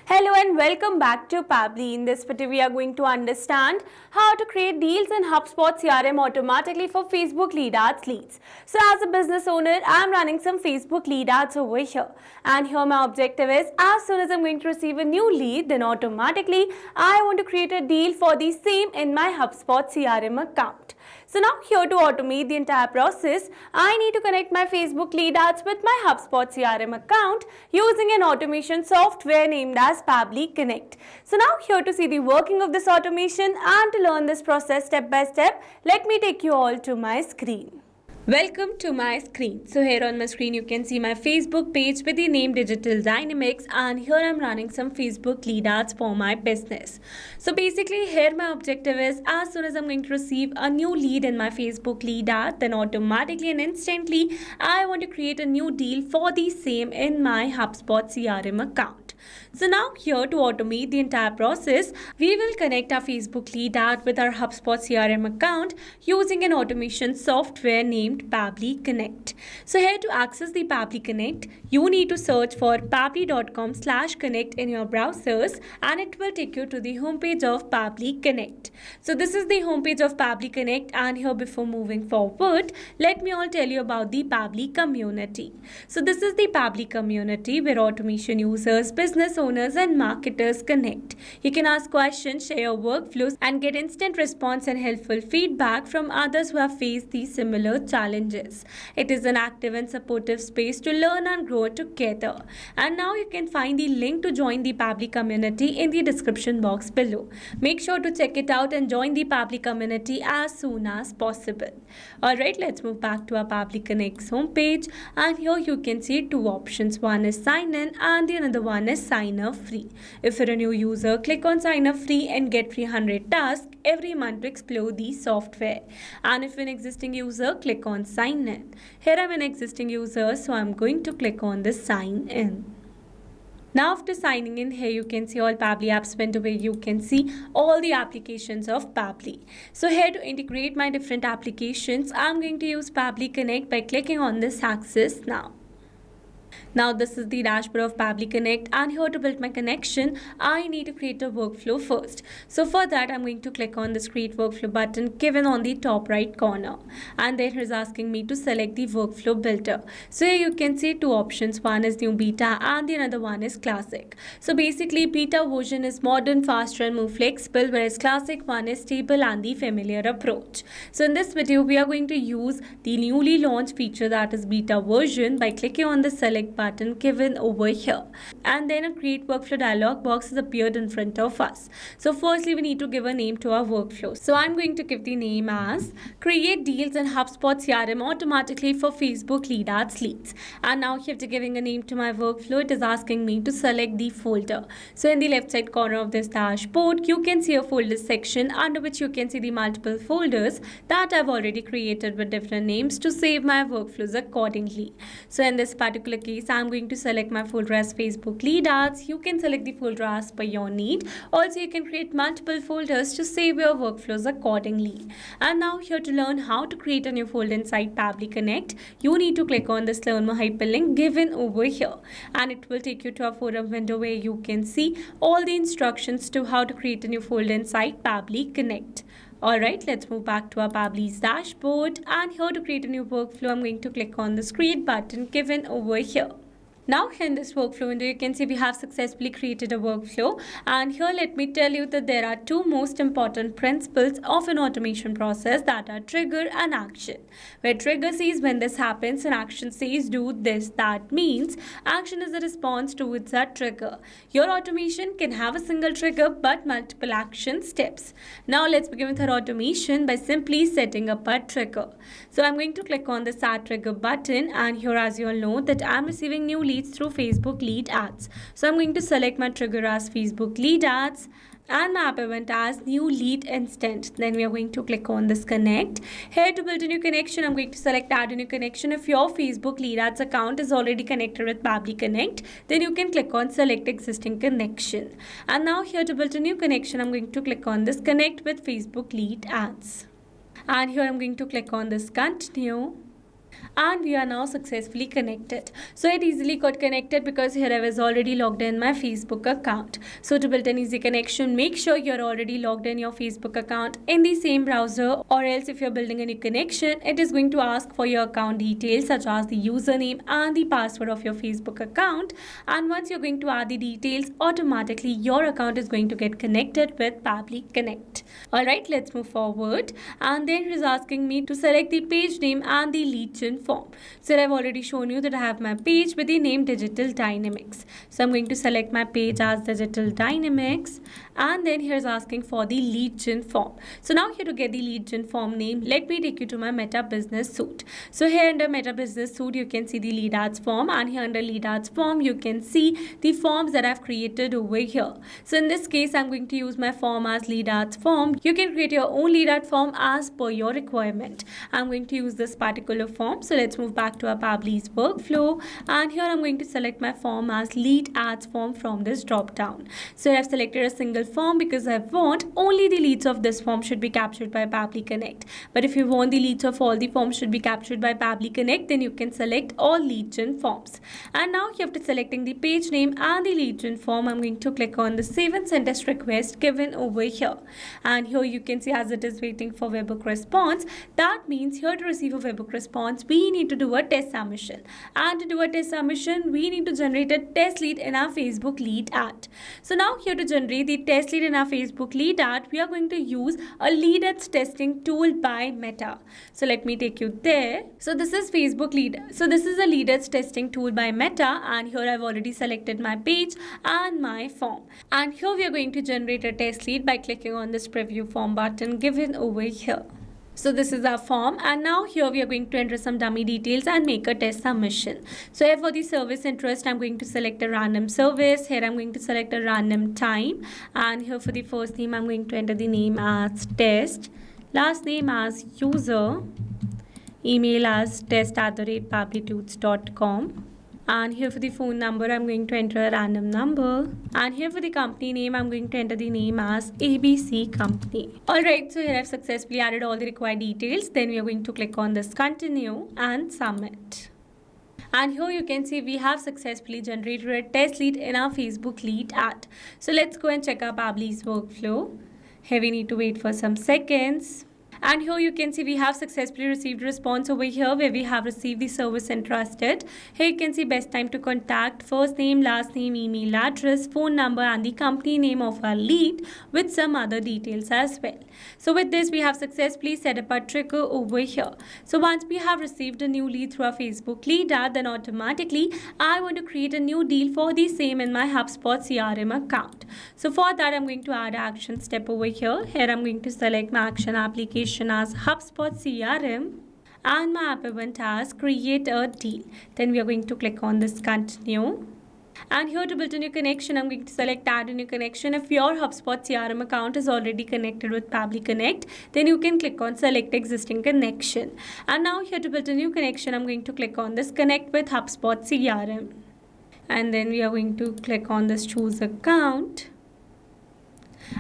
Hello and welcome back to Pabbly. In this video, we are going to understand how to create deals in HubSpot CRM automatically for Facebook lead ads leads. So as a business owner, I'm running some Facebook lead ads over here. And here my objective is, as soon as I'm going to receive a new lead, then automatically I want to create a deal for the same in my HubSpot CRM account. So now here to automate the entire process, I need to connect my Facebook lead ads with my HubSpot CRM account using an automation software named as Pabbly Connect. So now here to see the working of this automation and to learn this process step by step, let me take you all to my screen. Welcome to my screen. So here on my screen you can see my Facebook page with the name Digital Dynamics, and here I'm running some Facebook lead ads for my business. So basically here my objective is, as soon as I'm going to receive a new lead in my Facebook lead ad, then automatically and instantly I want to create a new deal for the same in my HubSpot CRM account. So now here to automate the entire process, we will connect our Facebook lead ad with our HubSpot CRM account using an automation software named Pabbly Connect. So here to access the Pabbly Connect, you need to search for pabbly.com/connect in your browsers, and it will take you to the homepage of Pabbly Connect. So this is the homepage of Pabbly Connect, and here before moving forward, let me all tell you about the Pabbly community. So this is the Pabbly community where automation users, business owners and marketers connect. You can ask questions, share your workflows and get instant response and helpful feedback from others who have faced these similar challenges. It is an active and supportive space to learn and grow together. And now you can find the link to join the Pabbly community in the description box below. Make sure to check it out and join the Pabbly community as soon as possible. Alright, let's move back to our Pabbly Connect's homepage, and here you can see two options. One is sign in and the another one is sign up free. If you're a new user, click on sign up free and get 300 tasks every month to explore the software. And if you're an existing user, click on sign in. Here I'm an existing user, so I'm going to click on the sign in. Now after signing in, here you can see all Pabbly apps window where you can see all the applications of Pabbly. So here to integrate my different applications, I'm going to use Pabbly Connect by clicking on this axis now. Now this is the dashboard of Pabbly Connect, and here to build my connection, I need to create a workflow first. So for that, I'm going to click on this create workflow button given on the top right corner, and then it's asking me to select the workflow builder. So here you can see two options. One is new beta and the another one is classic. So basically beta version is modern, faster and more flexible, whereas classic one is stable and the familiar approach. So in this video, we are going to use the newly launched feature, that is beta version, by clicking on the select button given over here, and then a create workflow dialog box has appeared in front of us. So firstly we need to give a name to our workflow. So I'm going to give the name as create deals in HubSpot CRM automatically for Facebook lead ads leads. And now after giving a name to my workflow, it is asking me to select the folder. So in the left side corner of this dashboard, you can see a folder section under which you can see the multiple folders that I've already created with different names to save my workflows accordingly. So in this particular case, I'm going to select my folder as Facebook lead ads. You can select the folder as per your need. Also, you can create multiple folders to save your workflows accordingly. And now here to learn how to create a new folder inside Pabbly Connect, you need to click on this learn more hyperlink given over here, and it will take you to a forum window where you can see all the instructions to how to create a new folder inside Pabbly Connect. Alright, let's move back to our Pabbly's dashboard, and here to create a new workflow, I'm going to click on this create button given over here. Now here in this workflow window, you can see we have successfully created a workflow, and here let me tell you that there are two most important principles of an automation process, that are trigger and action. Where trigger says when this happens and action says do this, that means action is a response towards that trigger. Your automation can have a single trigger but multiple action steps. Now let's begin with our automation by simply setting up a trigger. So I'm going to click on the start trigger button, and here as you all know that I'm receiving new leads through Facebook lead ads. So I'm going to select my trigger as Facebook lead ads and my app event as new lead instant. Then we are going to click on this connect. Here to build a new connection, I'm going to select add a new connection. If your Facebook lead ads account is already connected with Pabbly Connect, then you can click on select existing connection. And now here to build a new connection, I'm going to click on this connect with Facebook lead ads. And here I'm going to click on this continue. And we are now successfully connected. So it easily got connected because here I was already logged in my Facebook account. So to build an easy connection, make sure you're already logged in your Facebook account in the same browser, or else if you're building a new connection, it is going to ask for your account details such as the username and the password of your Facebook account. And once you're going to add the details, automatically your account is going to get connected with Pabbly Connect. Alright, let's move forward. And then it is asking me to select the page name and the lead gen form. So I've already shown you that I have my page with the name Digital Dynamics. So I'm going to select my page as Digital Dynamics, and then here's asking for the lead gen form. So now here to get the lead gen form name, let me take you to my Meta Business Suite. So here under Meta Business Suite, you can see the lead ads form, and here under lead ads form, you can see the forms that I've created over here. So in this case, I'm going to use my form as lead ads form. You can create your own lead ad form as per your requirement. I'm going to use this particular form. So let's move back to our Pabbly's workflow, and here I'm going to select my form as lead ads form from this drop down. So I've selected a single form because I want only the leads of this form should be captured by Pabbly Connect. But if you want the leads of all the forms should be captured by Pabbly Connect, then you can select all lead gen forms. And now you have to selecting the page name and the lead gen form. I'm going to click on the save and send test request given over here. And here you can see as it is waiting for webhook response. That means here to receive a webhook response, we need to do a test submission. And to do a test submission, we need to generate a test lead in our Facebook lead ad. So now here to generate the test lead in our Facebook lead ad, we are going to use a lead ads testing tool by Meta. So let me take you there. So this is Facebook lead. So this is a lead ads testing tool by Meta, and here I've already selected my page and my form. And here we are going to generate a test lead by clicking on this preview form button given over here. So this is our form, and now here we are going to enter some dummy details and make a test submission. So here for the service interest, I'm going to select a random service. Here I'm going to select a random time, and here for the first name, I'm going to enter the name as test, last name as user, email as test@pabblytudes.com. And here for the phone number, I'm going to enter a random number. And here for the company name, I'm going to enter the name as ABC Company. Alright, so here I've successfully added all the required details. Then we are going to click on this continue and submit. And here you can see we have successfully generated a test lead in our Facebook lead ad. So let's go and check our Pabbly's workflow. Here we need to wait for some seconds. And here you can see we have successfully received a response over here where we have received the service entrusted. Here you can see best time to contact, first name, last name, email address, phone number, and the company name of our lead with some other details as well. So with this, we have successfully set up a trigger over here. So once we have received a new lead through our Facebook lead ad, then automatically I want to create a new deal for the same in my HubSpot CRM account. So for that, I'm going to add an action step over here. Here I'm going to select my action application as HubSpot CRM, and my app event as create a deal. Then we are going to click on this continue. And here to build a new connection, I'm going to select add a new connection. If your HubSpot CRM account is already connected with Pabbly Connect, then you can click on select existing connection. And now here to build a new connection, I'm going to click on this connect with HubSpot CRM. And then we are going to click on this choose account.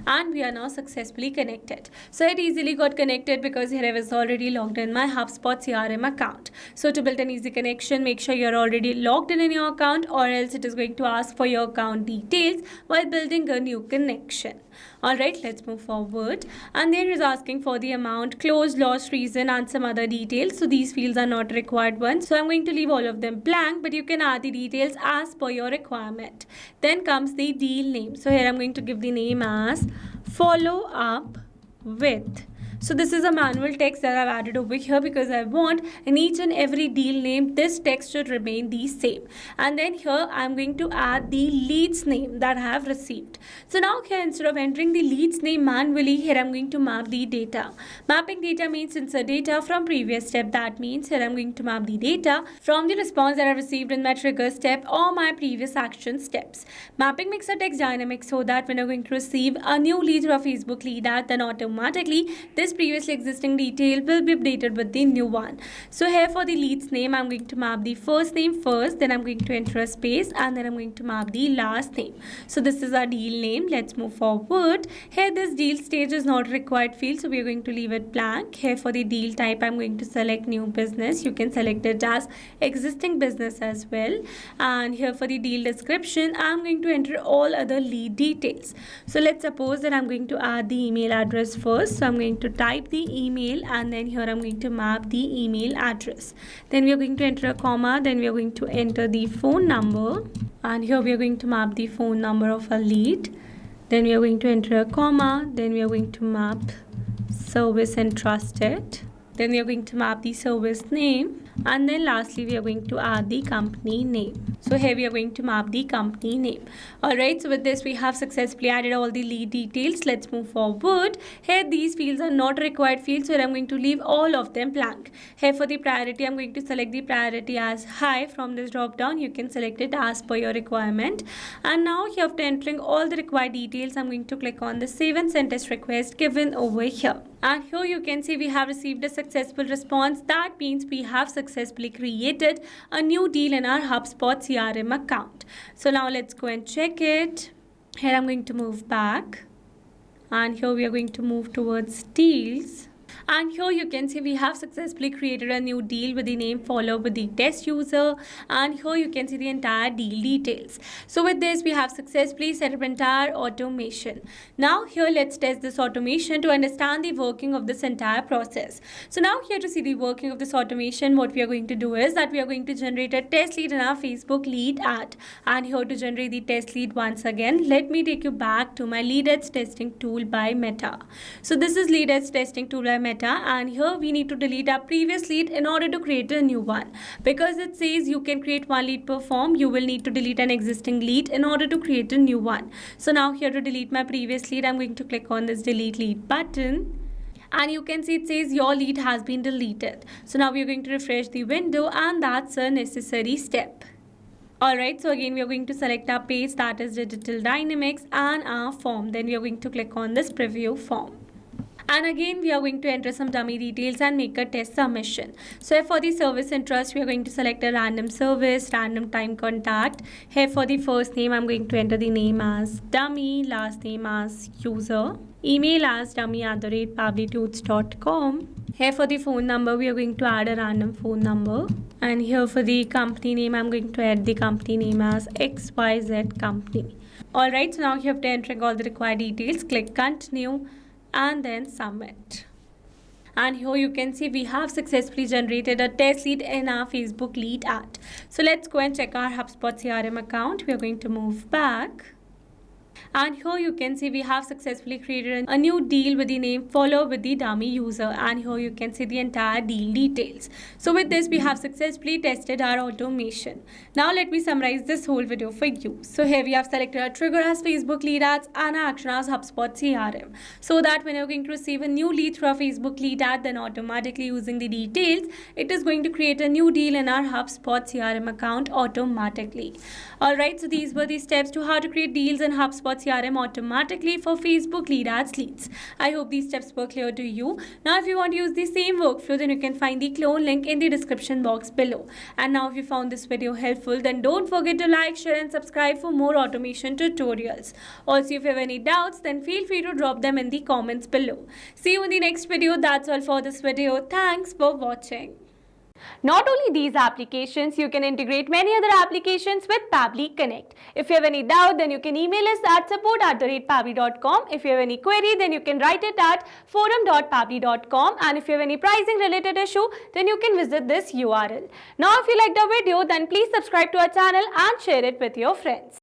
And we are now successfully connected. So it easily got connected because here I was already logged in my HubSpot CRM account. So to build an easy connection, make sure you're already logged in your account, or else it is going to ask for your account details while building a new connection. Alright, let's move forward. And there is asking for the amount, closed, lost, reason, and some other details. So these fields are not required ones. So I'm going to leave all of them blank, but you can add the details as per your requirement. Then comes the deal name. So here I'm going to give the name as follow up with. So this is a manual text that I've added over here because I want in each and every deal name, this text should remain the same. And then here I'm going to add the leads name that I have received. So now here instead of entering the leads name manually, here I'm going to map the data. Mapping data means insert data from previous step. That means here I'm going to map the data from the response that I received in my trigger step or my previous action steps. Mapping makes a text dynamic so that when you're going to receive a new lead through a Facebook lead ad, then automatically this this previously existing detail will be updated with the new one. So here for the lead's name, I'm going to map the first name first, then I'm going to enter a space, and then I'm going to map the last name. So this is our deal name. Let's move forward. Here this deal stage is not required field, so we are going to leave it blank. Here for the deal type, I'm going to select new business. You can select it as existing business as well. And here for the deal description, I'm going to enter all other lead details. So let's suppose that I'm going to add the email address first. So I'm going to type the email, and then here I'm going to map the email address. Then we are going to enter a comma, then we are going to enter the phone number, and here we are going to map the phone number of a lead. Then we are going to enter a comma, then we are going to map service and trusted. Then we are going to map the service name, and then lastly we are going to add the company name. So here we are going to map the company name. Alright, so with this we have successfully added all the lead details. Let's move forward. Here these fields are not required fields, so I'm going to leave all of them blank. Here for the priority, I'm going to select the priority as high. From this drop down you can select it as per your requirement. And now here after entering all the required details, I'm going to click on the save and send test request given over here. And here you can see we have received a successful response. That means we have successfully created a new deal in our HubSpot CRM account. So now let's go and check it. Here I'm going to move back, and here we are going to move towards deals. And here you can see we have successfully created a new deal with the name followed with the test user, and here you can see the entire deal details. So with this we have successfully set up entire automation. Now here let's test this automation to understand the working of this entire process. So now here to see the working of this automation, what we are going to do is that we are going to generate a test lead in our Facebook lead ad. And here to generate the test lead, once again let me take you back to my lead ads testing tool by Meta. So this is lead ads testing tool by Meta, and here we need to delete our previous lead in order to create a new one. Because it says you can create one lead per form, you will need to delete an existing lead in order to create a new one. So now here to delete my previous lead, I'm going to click on this delete lead button. And you can see it says your lead has been deleted. So now we are going to refresh the window, and that's a necessary step. Alright, so again we are going to select our page, that is digital dynamics, and our form. Then we are going to click on this preview form. And again we are going to enter some dummy details and make a test submission. So for the service interest, we are going to select a random service, random time contact. Here for the first name, I'm going to enter the name as dummy, last name as user, email as dummy@pabblytools.com. Here for the phone number, we are going to add a random phone number. And here for the company name, I'm going to add the company name as XYZ company. Alright, so now you have to enter all the required details. Click continue and then submit. And here you can see we have successfully generated a test lead in our Facebook lead ad. So let's go and check our HubSpot CRM account. We are going to move back. And here you can see we have successfully created a new deal with the name follow with the dummy user, and here you can see the entire deal details. So with this we have successfully tested our automation. Now let me summarize this whole video for you. So here we have selected our trigger as Facebook lead ads and our action as HubSpot CRM, so that when you're going to receive a new lead through a Facebook lead ad, then automatically using the details it is going to create a new deal in our HubSpot CRM account automatically. Alright, so these were the steps to how to create deals in HubSpot CRM automatically for Facebook lead ads leads. I hope these steps were clear to you. Now if you want to use the same workflow, then you can find the clone link in the description box below. And now if you found this video helpful, then don't forget to like, share and subscribe for more automation tutorials. Also, if you have any doubts, then feel free to drop them in the comments below. See you in the next video. That's all for this video. Thanks for watching. Not only these applications, you can integrate many other applications with Pabbly Connect. If you have any doubt, then you can email us at support@pabbly.com. If you have any query, then you can write it at forum.pabbly.com. And if you have any pricing related issue, then you can visit this URL. Now, if you liked our video, then please subscribe to our channel and share it with your friends.